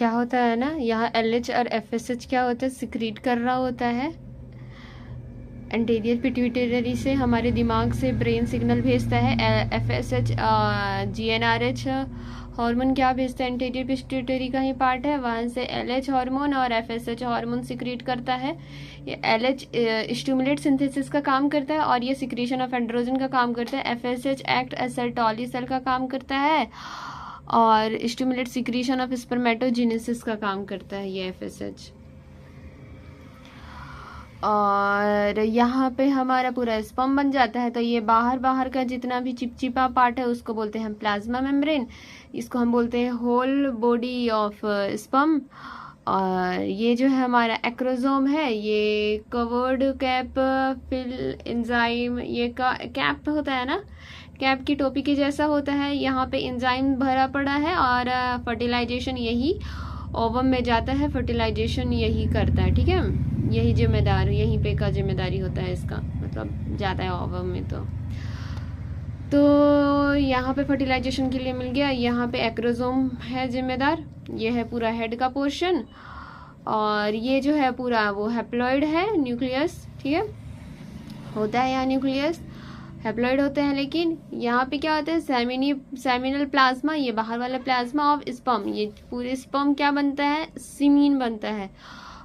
क्या होता है ना, यहाँ LH और FSH क्या होता है, सिक्रीट कर रहा होता है। एंटीरियर पिट्यूटरी से हमारे दिमाग से ब्रेन सिग्नल भेजता है। FSH GnRH हार्मोन क्या भेजता है, एंटीरियर पिट्यूटरी का ही पार्ट है, वहाँ से LH हार्मोन और FSH हार्मोन सिक्रीट करता है। ये LH स्टिमुलेट सिंथेसिस का काम करता है और ये सिक्रीशन ऑफ एंड्रोजन का काम करता है। FSH act as Sertoli cell का काम करता है और स्टिमुलेट सिक्रीशन ऑफ स्पर्मेटोजेनेसिस का काम करता है ये FSH। और यहाँ पे हमारा पूरा स्पर्म बन जाता है। तो ये बाहर का जितना भी चिपचिपा पार्ट है उसको बोलते हैं प्लाज्मा मेम्ब्रेन, इसको हम बोलते हैं होल बॉडी ऑफ स्पर्म। और ये जो है हमारा एक्रोसोम है, ये कवर्ड कैप फिल एंजाइम, ये का कैप होता है ना, कैप की टोपी के जैसा होता है, यहाँ पे एंजाइम भरा पड़ा है और फर्टिलाइजेशन यही ओवम में जाता है, फर्टिलाइजेशन यही करता है, ठीक है, यही जिम्मेदार, यहीं पे का जिम्मेदारी होता है इसका, मतलब जाता है ओवम में। तो यहाँ पे फर्टिलाइजेशन के लिए मिल गया, यहाँ पे एक्रोसोम है जिम्मेदार, ये है पूरा हेड का पोर्शन। और ये जो है पूरा वो हैप्लॉइड है, न्यूक्लियस, ठीक है, होता है यहाँ न्यूक्लियस, हैप्लॉइड होते हैं। लेकिन यहाँ पे क्या होता है, सेमिनल प्लाज्मा, ये बाहर वाला प्लाज्मा ऑफ स्पर्म, ये पूरे स्पर्म क्या बनता है, सीमीन बनता है।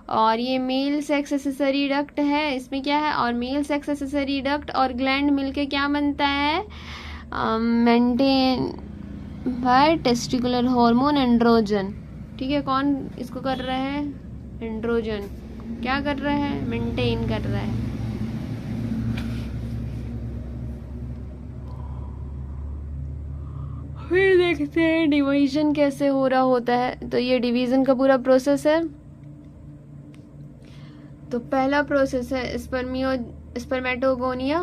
और ये मेल सेक्स एक्सेसरी डक्ट है, इसमें क्या है, और मेल सेक्स एक्सेसरी डक्ट और ग्लैंड मिलके क्या बनता है, maintain by testicular hormone androgen, ठीक है। कौन इसको कर रहा है, एंड्रोजन क्या कर रहा है, मेंटेन कर रहा है। फिर देखते हैं डिवीजन कैसे हो रहा होता है। तो ये डिवीजन का पूरा प्रोसेस है। तो पहला प्रोसेस है स्पर्मेटोगोनिया।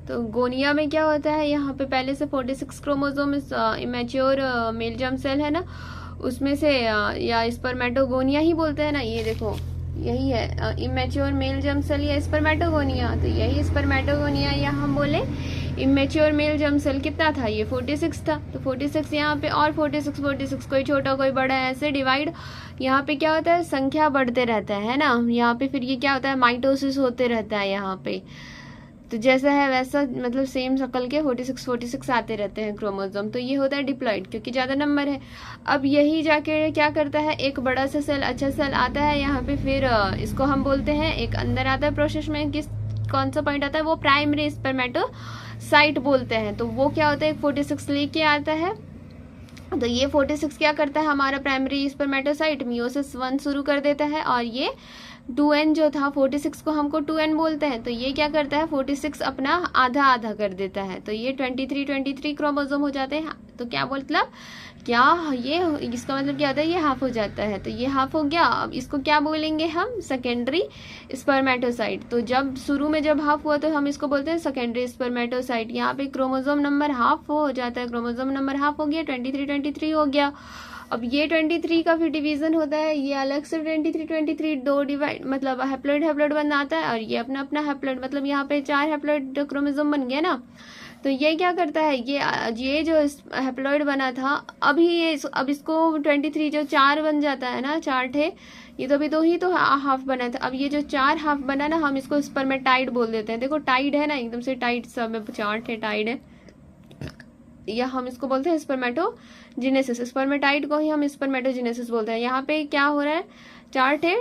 तो गोनिया में क्या होता है, यहाँ पे पहले से 46 chromosome immature male germ cell है ना, उसमें से या स्पर्मेटोगोनिया ही बोलते हैं ना, ये देखो यही है इमेच्योर मेल जर्म सेल या स्पर्मेटोगोनिया। तो यही स्पर्मेटोगोनिया, या हम बोले इमेच्योर मेल जर्म सेल कितना था, ये 46 था। तो 46 यहाँ पे और 46 कोई छोटा कोई बड़ा ऐसे डिवाइड, यहाँ पे क्या होता है, संख्या बढ़ते रहता है ना, यहाँ पे फिर ये क्या होता है, माइटोसिस होते रहता है यहाँ पे। तो जैसा है वैसा, मतलब सेम शक्ल के 46 आते रहते हैं क्रोमोसोम। तो ये होता है डिप्लॉइड, क्योंकि ज़्यादा नंबर है। अब यही जाके क्या करता है, एक बड़ा सा सेल, अच्छा सेल आता है यहाँ पे, फिर इसको हम बोलते हैं, एक अंदर आता है प्रोसेस में, कौन सा पॉइंट आता है, वो प्राइमरी स्पर्मेटोसाइट बोलते हैं। तो वो क्या होता है, 46 लेके आता है। तो ये 46 क्या करता है, हमारा प्राइमरी स्पर्मेटोसाइट मियोसिस 1 शुरू कर देता है, और ये 2n जो था 46 को हमको 2n बोलते हैं। तो ये क्या करता है, 46 अपना आधा आधा कर देता है। तो ये 23 क्रोमोसोम हो जाते हैं। तो क्या मतलब, क्या ये इसका मतलब क्या होता है, ये हाफ हो जाता है। तो ये हाफ हो गया। अब इसको क्या बोलेंगे हम, सेकेंडरी स्पर्मेटोसाइट। तो जब शुरू में जब हाफ हुआ तो हम इसको बोलते हैं सेकेंडरी स्पर्मेटोसाइट। यहाँ पे क्रोमोसोम नंबर हाफ हो जाता है, क्रोमोसोम नंबर हाफ हो गया, 23 हो गया। अब ये 23 का फिर डिवीजन होता है, ये अलग से 23 दो डिवाइड, मतलब हैप्लॉइड बनाता है, और ये अपना अपना हैप्लॉइड, मतलब यहाँ पे 4 हैप्लॉइड क्रोमोसोम बन गया ना। तो ये क्या करता है, ये जो हैप्लॉइड बना था, अभी ये अब इसको 23 जो 4 बन जाता है ना, 4 थे, ये तो अभी 2 ही तो हाफ बना था। अब ये जो 4 हाफ बना ना, हम इसको स्पर्मेटाइड बोल देते हैं। देखो टाइड है ना, एकदम से टाइड, सब में 4 थे, टाइड है, या हम इसको बोलते हैं स्पर्मेटोजेनेसिस। स्पर्मेटाइड को ही हम स्पर्मेटोजेनेसिस बोलते हैं। यहाँ पे क्या हो रहा है, 4 थे,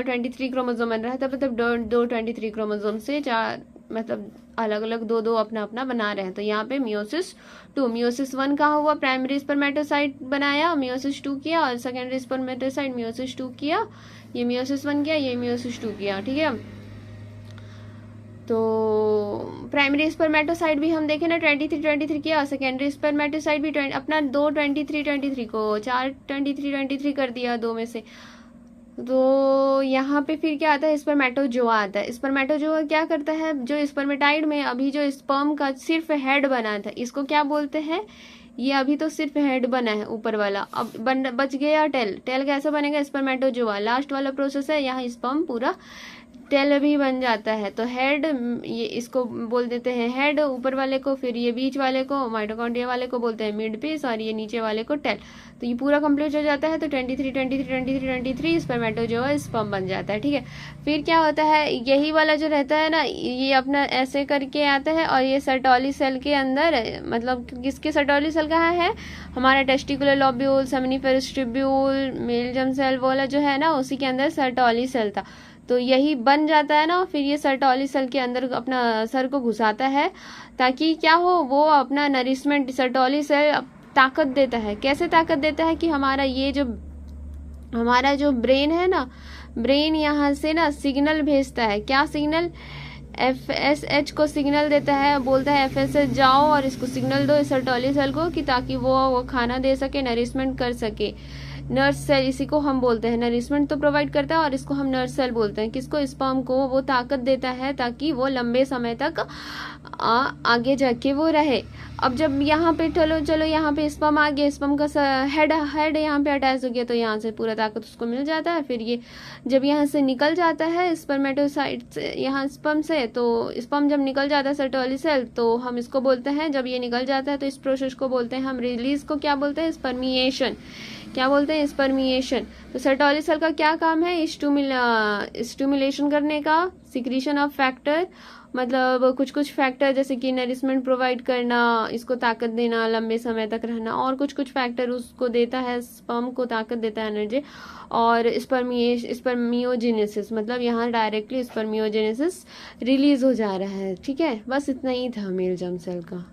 23 क्रोमोसोम बन रहा है, तब मतलब दो 23 क्रोमोसोम से 4, मतलब अलग अलग दो अपना अपना बना रहे हैं। तो यहाँ पे मियोसिस 2, मियोसिस 1 कहाँ हुआ, प्राइमरी स्पर्मेटोसाइट बनाया, मियोसिस 2 किया, और सेकेंडरी स्पर्मेटोसाइट मियोसिस 2 किया, ये मियोसिस 1 किया, ये मियोसिस 2 किया, ठीक है। तो प्राइमरी स्पर्मेटोसाइट भी हम देखें ना 23 किया, और सेकेंडरी स्पर्मेटोसाइट भी अपना 2 23 को 4 23 कर दिया 2 में से। तो यहाँ पे फिर क्या आता है, स्पर्मेटोजोआ आता है। स्पर्मेटोजोआ क्या करता है, जो स्पर्मेटाइड में अभी जो स्पर्म का सिर्फ हेड बना था, इसको क्या बोलते हैं, ये अभी तो सिर्फ हेड बना है ऊपर वाला, अब बच गया टेल। टेल कैसे बनेगा, स्पर्मेटोजोआ लास्ट वाला प्रोसेस है, यहाँ स्पर्म पूरा टेल भी बन जाता है। तो हेड, ये इसको बोल देते हैं हेड ऊपर वाले को, फिर ये बीच वाले को माइटोकॉन्ड्रिया वाले को बोलते हैं मिड पीस, और ये नीचे वाले को टेल। तो ये पूरा कंप्लीट हो जाता है। तो 23 स्पर्मेटो जो है स्पर्म बन जाता है। ठीक है, फिर क्या होता है, यही वाला जो रहता है ना, ये अपना ऐसे करके आता है, और ये सर्टोली सेल के अंदर, मतलब किसके सर्टोली सेल कहाँ है, हमारा testicular lobule, seminiferous tubule, male germ cell वाला जो है ना, उसी के अंदर सर्टोली सेल था। तो यही बन जाता है ना, फिर ये सर्टोली सेल के अंदर अपना सर को घुसाता है, ताकि क्या हो, वो अपना नरिशमेंट, सर्टोली सेल ताकत देता है। कैसे ताकत देता है कि हमारा जो ब्रेन है ना, ब्रेन यहाँ से ना सिग्नल भेजता है। क्या सिग्नल, FSH को सिग्नल देता है, बोलता है FSH जाओ और इसको सिग्नल दो, इस सर्टोली सेल को, कि ताकि वो खाना दे सके, नरिशमेंट कर सके। नर्स सेल, इसी को हम बोलते हैं, नरिशमेंट तो प्रोवाइड करता है, और इसको हम नर्स सेल बोलते हैं। किसको, स्पर्म को वो ताकत देता है ताकि वो लंबे समय तक आगे जाके वो रहे। अब जब यहाँ पे चलो यहाँ पे स्पर्म आ गया, स्पर्म का हेड यहाँ पे अटैच हो गया, तो यहाँ से पूरा ताकत उसको मिल जाता है। फिर ये जब यहाँ से निकल जाता है स्पर्मेटोसाइट से, यहाँ स्पर्म से, तो स्पर्म जब निकल जाता है सर्टोली सेल, तो हम इसको बोलते हैं, जब ये निकल जाता है तो इस प्रोसेस को बोलते हैं हम रिलीज को क्या बोलते हैं, स्पर्मिएशन। क्या बोलते हैं, स्पर्मिएशन। तो सर्टोली सेल का क्या काम है, स्टिमुलेशन करने का, सिक्रीशन ऑफ फैक्टर, मतलब कुछ फैक्टर जैसे कि नरिशमेंट प्रोवाइड करना, इसको ताकत देना, लंबे समय तक रहना, और कुछ फैक्टर उसको देता है, स्पर्म को ताकत देता है, एनर्जी। और स्पर्मियोजेनेसिस, मतलब यहाँ डायरेक्टली स्पर्मियोजेनेसिस रिलीज हो जा रहा है। ठीक है, बस इतना ही था मेल जर्म सेल का।